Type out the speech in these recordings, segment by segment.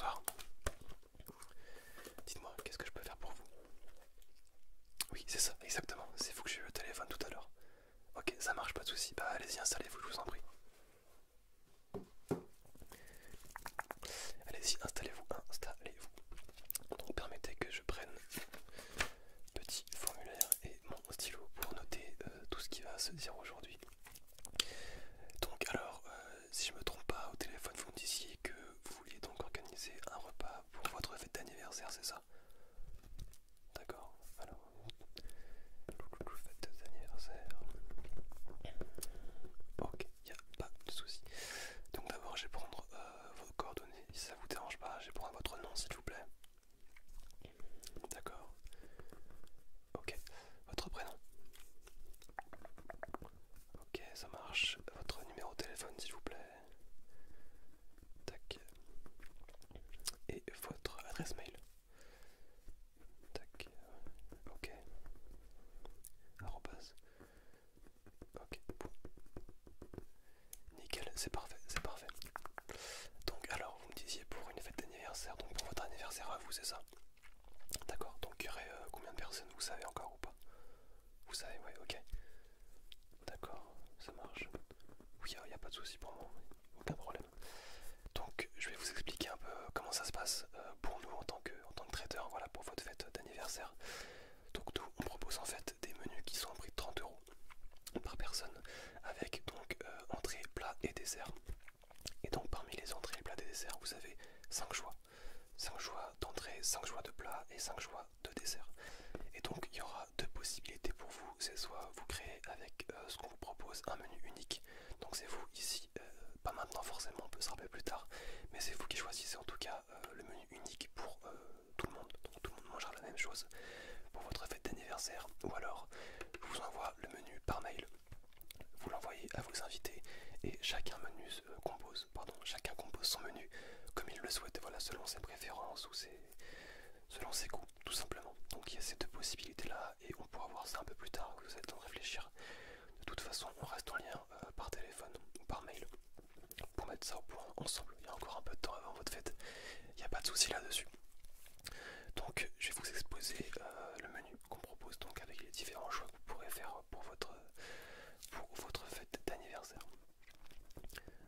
bonsoir. Dites-moi, qu'est-ce que je peux faire pour vous? Oui, c'est ça, exactement. C'est vous que j'ai eu au téléphone tout à l'heure. Ok, ça marche, pas de soucis. Bah allez-y, installez-vous, je vous en prie. Allez-y, installez-vous, installez-vous. Donc permettez que je prenne petit formulaire et mon stylo pour noter tout ce qui va se dire aujourd'hui. Donc alors, si je me trompe pas, au téléphone vous me disiez que vous vouliez donc organiser un repas pour votre fête d'anniversaire, c'est ça? D'accord, alors, fête d'anniversaire. Ok, y a pas de souci. Donc d'abord je vais prendre vos coordonnées, si ça vous dérange pas, je vais prendre votre nom s'il vous plaît. D'accord. Ok, votre prénom. Ok, ça marche. Votre numéro de téléphone s'il vous plaît. Tac. Et votre adresse mail. Tac. Ok. Arrobase. Ok. Bon. Nickel, c'est parfait, c'est parfait. Donc alors vous me disiez pour une fête d'anniversaire, donc pour votre anniversaire à vous, c'est ça? D'accord, donc il y aurait combien de personnes, vous savez encore ou pas? Vous savez, ouais, ok. D'accord, ça marche. Oui, il n'y a pas de souci pour moi, aucun problème. Donc je vais vous expliquer un peu comment ça se passe pour nous en tant que traiteur, voilà, pour votre fête d'anniversaire. Donc nous, on propose en fait des menus qui sont au prix de 30 € par personne, avec donc entrée, plat et dessert. Et donc parmi les entrées, les plats et desserts, vous avez 5 choix. 5 choix d'entrée, 5 choix de plat et 5 choix de dessert. Et donc il y aura deux possibilités pour vous, c'est soit vous créez avec ce qu'on vous propose un menu unique, donc c'est vous ici, pas maintenant forcément, on peut se rappeler plus tard, mais c'est vous qui choisissez en tout cas le menu unique pour tout le monde, donc tout le monde mangera la même chose pour votre fête d'anniversaire, ou alors je vous envoie le menu par mail, vous l'envoyez à vos invités et chacun compose son menu comme il le souhaite, voilà, selon ses préférences ou selon ses goûts, tout simplement. Donc il y a ces deux possibilités là et on pourra voir ça un peu plus tard, vous avez le temps de réfléchir. De toute façon, on reste en lien par téléphone ou par mail pour mettre ça au point ensemble. Il y a encore un peu de temps avant votre fête, il n'y a pas de souci là-dessus. Donc je vais vous exposer le menu qu'on propose donc avec les différents choix que vous pourrez faire pour votre fête d'anniversaire.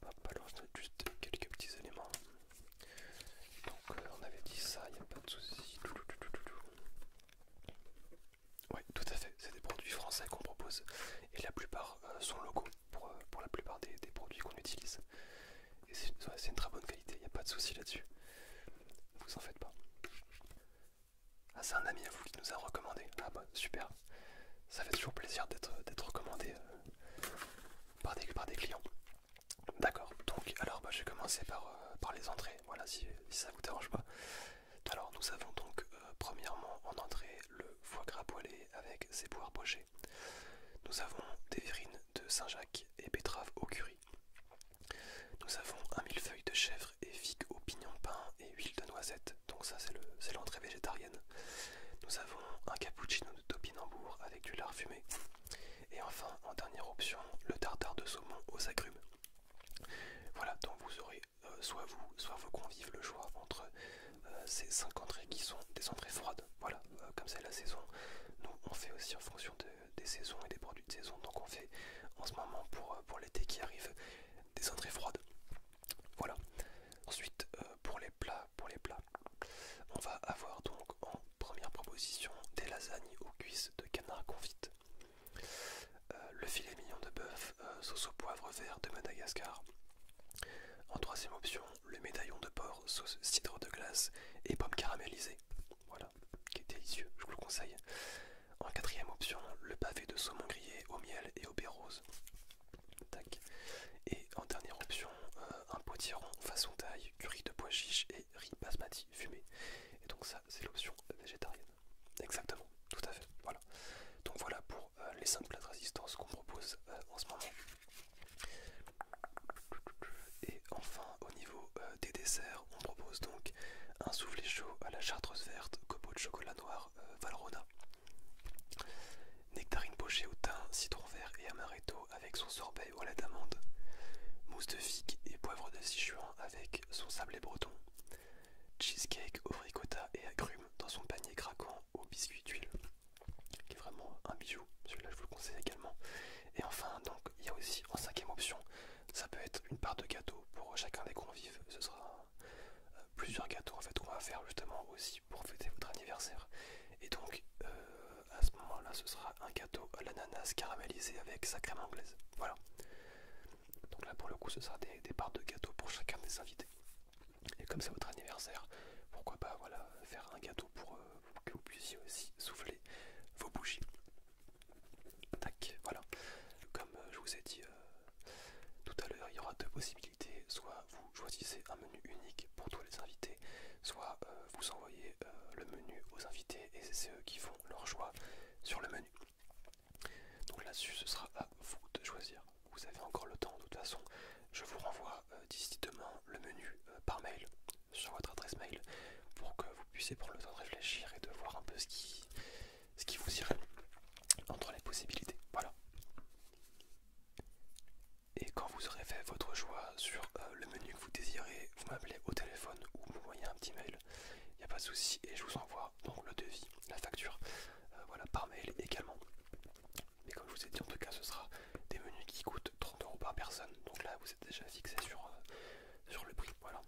Hop, alors je note juste quelques petits éléments. Donc on avait dit ça, il n'y a pas de souci. Oui, tout à fait, c'est des produits français qu'on propose et la plupart sont locaux pour la plupart des produits qu'on utilise. Et c'est une très bonne qualité, il n'y a pas de souci là-dessus. Vous en faites pas. Ah, c'est un ami à vous qui nous a recommandé. Ah bah super, ça fait toujours plaisir d'être recommandé par des clients. D'accord, donc alors bah, je vais commencer par les entrées, voilà, si ça vous dérange pas. Alors nous avons donc premièrement en entrée le foie gras poêlé avec ses poires pochées. Nous avons des verrines de Saint-Jacques et betteraves au curry. Nous avons un millefeuille de chèvre et figues au pignon de pain et huile de noisette, donc ça c'est l'entrée végétarienne. Nous avons un cappuccino de topinambour avec du lard fumé. Et enfin, en dernière option, le tartare de saumon aux agrumes. Voilà, donc vous aurez soit vous, soit vos convives le choix entre ces 5 entrées qui sont des entrées froides. Voilà, comme c'est la saison, nous on fait aussi en fonction des saisons et des produits de saison. Donc on fait en ce moment pour l'été qui arrive des entrées froides. Voilà. Ensuite, pour les plats, on va avoir donc en première proposition des lasagnes aux cuisses de canard confite. Le filet mignon de bœuf sauce au poivre vert de Madagascar. En troisième option, le médaillon de porc sauce cidre de glace et pommes caramélisées. Voilà, qui est délicieux, je vous le conseille. En quatrième option, le pavé de saumon grillé au miel et au baie rose. Tac. Et en dernière option, un potiron façon taille, curry de pois chiches et riz basmati fumé. Et donc ça, c'est l'option végétarienne. Exactement, tout à fait. Voilà. Donc voilà pour les 5 plats de résistance qu'on propose en ce moment. Et enfin, au niveau des desserts, on propose donc un soufflé chaud à la chartreuse verte, copeaux de chocolat noir Valrhona, nectarine pochée au thym, citron vert et amaretto avec son sorbet au lait d'amande, mousse de figue et poivre de Sichuan avec son sablé breton, cheesecake au ricotta et agrumes dans son panier craquant au biscuit d'huile, qui est vraiment un bijou. Celui-là, je vous le conseille également. Et enfin, donc, il y a aussi en cinquième option, ça peut être une part de gâteau pour chacun des convives. Ce sera plusieurs gâteaux en fait qu'on va faire justement aussi pour fêter votre anniversaire. Et donc, à ce moment-là, ce sera un gâteau à l'ananas caramélisé avec sa crème anglaise. Voilà. Donc là, pour le coup, ce sera des parts de gâteau pour chacun des invités. Et comme c'est votre anniversaire, pourquoi pas voilà, faire un gâteau pour que vous puissiez aussi souffler vos bougies. Tac, voilà. Comme je vous ai dit tout à l'heure, il y aura deux possibilités. Soit vous choisissez un menu unique pour tous les invités, soit vous envoyez le menu aux invités et c'est eux qui font leur choix sur le menu. Donc là-dessus, ce sera à vous de choisir. Vous avez encore le temps, de toute façon. Je vous renvoie d'ici demain le menu par mail sur votre adresse mail pour que vous puissiez prendre le temps de réfléchir et de voir un peu ce qui vous irait entre les possibilités. Voilà. Et quand vous aurez fait votre choix sur le menu que vous désirez, vous m'appelez au téléphone ou vous m'envoyez un petit mail. Il n'y a pas de souci et je vous envoie donc le devis, la facture, voilà, par mail également. Mais comme je vous ai dit, en tout cas, ce sera des menus qui coûtent 30 € par personne. Donc là, vous êtes déjà fixé sur le prix. Voilà.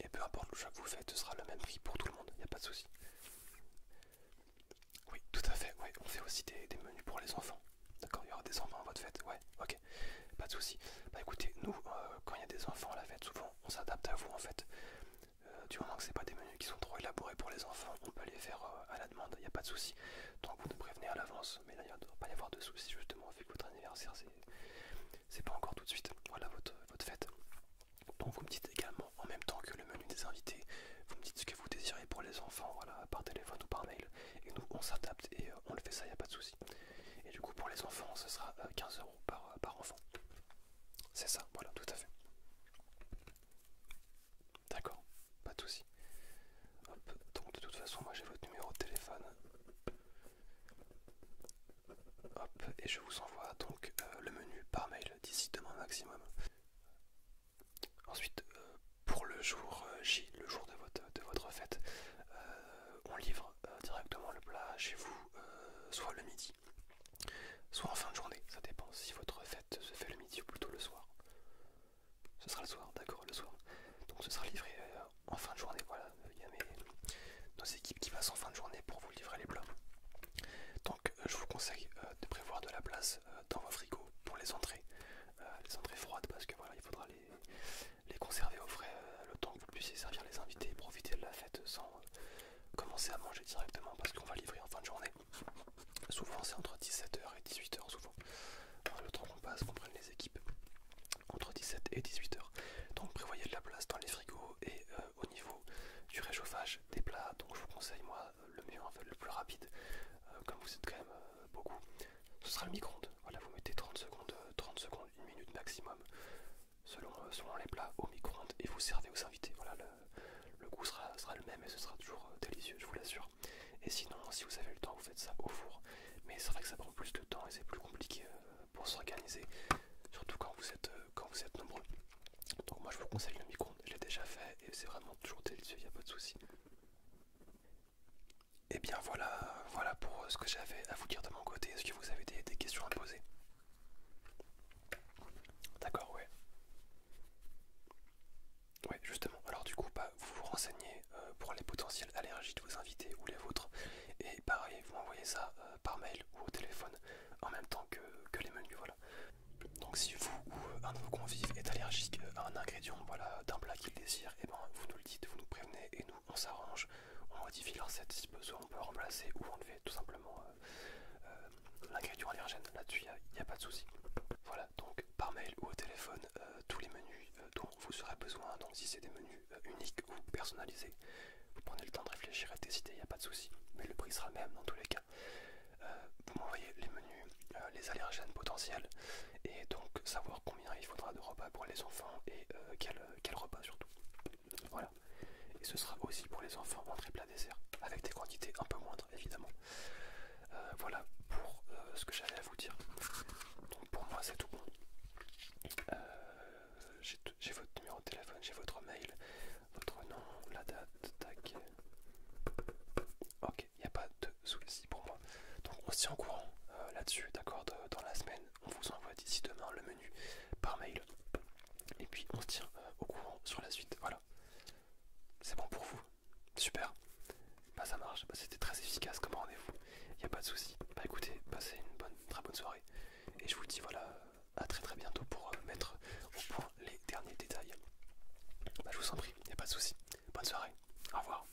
Et peu importe le choix que vous faites, ce sera le même prix pour tout le monde. Il n'y a pas de souci. Oui, tout à fait. Ouais, on fait aussi des menus pour les enfants. D'accord, il y aura des enfants à votre fête. Ouais, ok. Pas de souci. Bah écoutez, nous, quand il y a des enfants à la fête, souvent, on s'adapte à vous en fait. Du moment que c'est pas des menus qui sont trop élaborés pour les enfants, on peut les faire à la demande, il n'y a pas de souci. Donc vous nous prévenez à l'avance, mais là il ne doit pas y avoir de souci justement avec votre anniversaire, c'est pas encore tout de suite, voilà votre fête. Donc vous me dites également en même temps que le menu des invités, vous me dites ce que vous désirez pour les enfants, voilà, par téléphone ou par mail, et nous on s'adapte et on le fait ça, il n'y a pas de souci. Et du coup pour les enfants ce sera 15 € par enfant. C'est ça, voilà, tout à fait. D'accord, pas de souci. Hop, donc de toute façon, moi j'ai votre numéro de téléphone. Hop, et je vous envoie donc le menu par mail d'ici demain maximum. Ensuite, pour le jour J, le jour de votre fête, on livre directement le plat chez vous, soit le midi, soit en fin de journée. Ça dépend si votre fête se fait le midi ou plutôt le soir. Ce sera le soir, d'accord, le soir. Donc ce sera livré en fin de journée, voilà. Il y a nos équipes qui passent en fin de journée pour vous livrer les plats. Donc je vous conseille de prévoir de la place dans vos frigos pour les entrées froides parce que voilà, il faudra les conserver au frais le temps que vous puissiez servir les invités et profiter de la fête sans commencer à manger directement parce qu'on va livrer en fin de journée. Souvent c'est entre 17 h et 18 h souvent. Alors, le temps qu'on passe, qu'on prenne les équipes entre 17 et 18 h. Donc prévoyez de la place dans les frigos et au niveau du réchauffage des plats. Donc je vous conseille moi le mieux en fait, le plus rapide, comme vous êtes quand même beaucoup, ce sera le micro-ondes. Voilà, vous mettez 30 secondes, 1 minute maximum selon les plats au micro-ondes et vous servez aux invités. Voilà, le goût sera le même et ce sera toujours délicieux, je vous l'assure. Et sinon, si vous avez le temps, vous faites ça au four. Mais c'est vrai que ça prend plus de temps et c'est plus compliqué pour s'organiser, surtout quand vous êtes nombreux. Donc moi je vous conseille le micro-ondes, je l'ai déjà fait et c'est vraiment toujours délicieux, il n'y a pas de souci. Et bien voilà pour ce que j'avais à vous dire de mon côté. Est-ce que vous avez des questions à me poser? D'accord, ouais. Ouais, justement. Alors du coup, vous vous renseignez pour les potentielles allergies de vos invités ou les vôtres. Et pareil, vous m'envoyez ça par mail ou au téléphone en même temps que les menus, voilà. Donc si vous ou un de vos convives est allergique à un ingrédient, voilà, d'un plat qu'il désire, et ben vous nous le dites, vous nous prévenez et nous on s'arrange, on modifie la recette si besoin, on peut remplacer ou enlever tout simplement l'ingrédient allergène. Là-dessus, il n'y a pas de souci. Voilà, donc par mail ou au téléphone, tous les menus dont vous aurez besoin. Donc si c'est des menus uniques ou personnalisés, vous prenez le temps de réfléchir et de décider, il n'y a pas de souci. Mais le prix sera le même dans tous les cas. Vous m'envoyez les menus, les allergènes potentiels, et donc savoir combien il faudra de repas pour les enfants et quel repas surtout. Voilà. Et ce sera aussi pour les enfants entrée plat dessert, avec des quantités un peu moindres évidemment. Voilà pour ce que j'avais à vous dire. Donc pour moi c'est tout bon. J'ai votre numéro de téléphone, j'ai votre mail, votre nom, la date, souci pour moi. Donc on se tient au courant là-dessus, d'accord, dans la semaine. On vous envoie d'ici demain le menu par mail. Et puis on se tient au courant sur la suite. Voilà. C'est bon pour vous? Super. Bah ça marche, bah, c'était très efficace comme rendez-vous. Y a pas de souci. Bah écoutez, passez une très bonne soirée. Et je vous dis voilà, à très bientôt pour mettre au point les derniers détails. Bah je vous en prie, y a pas de souci. Bonne soirée. Au revoir.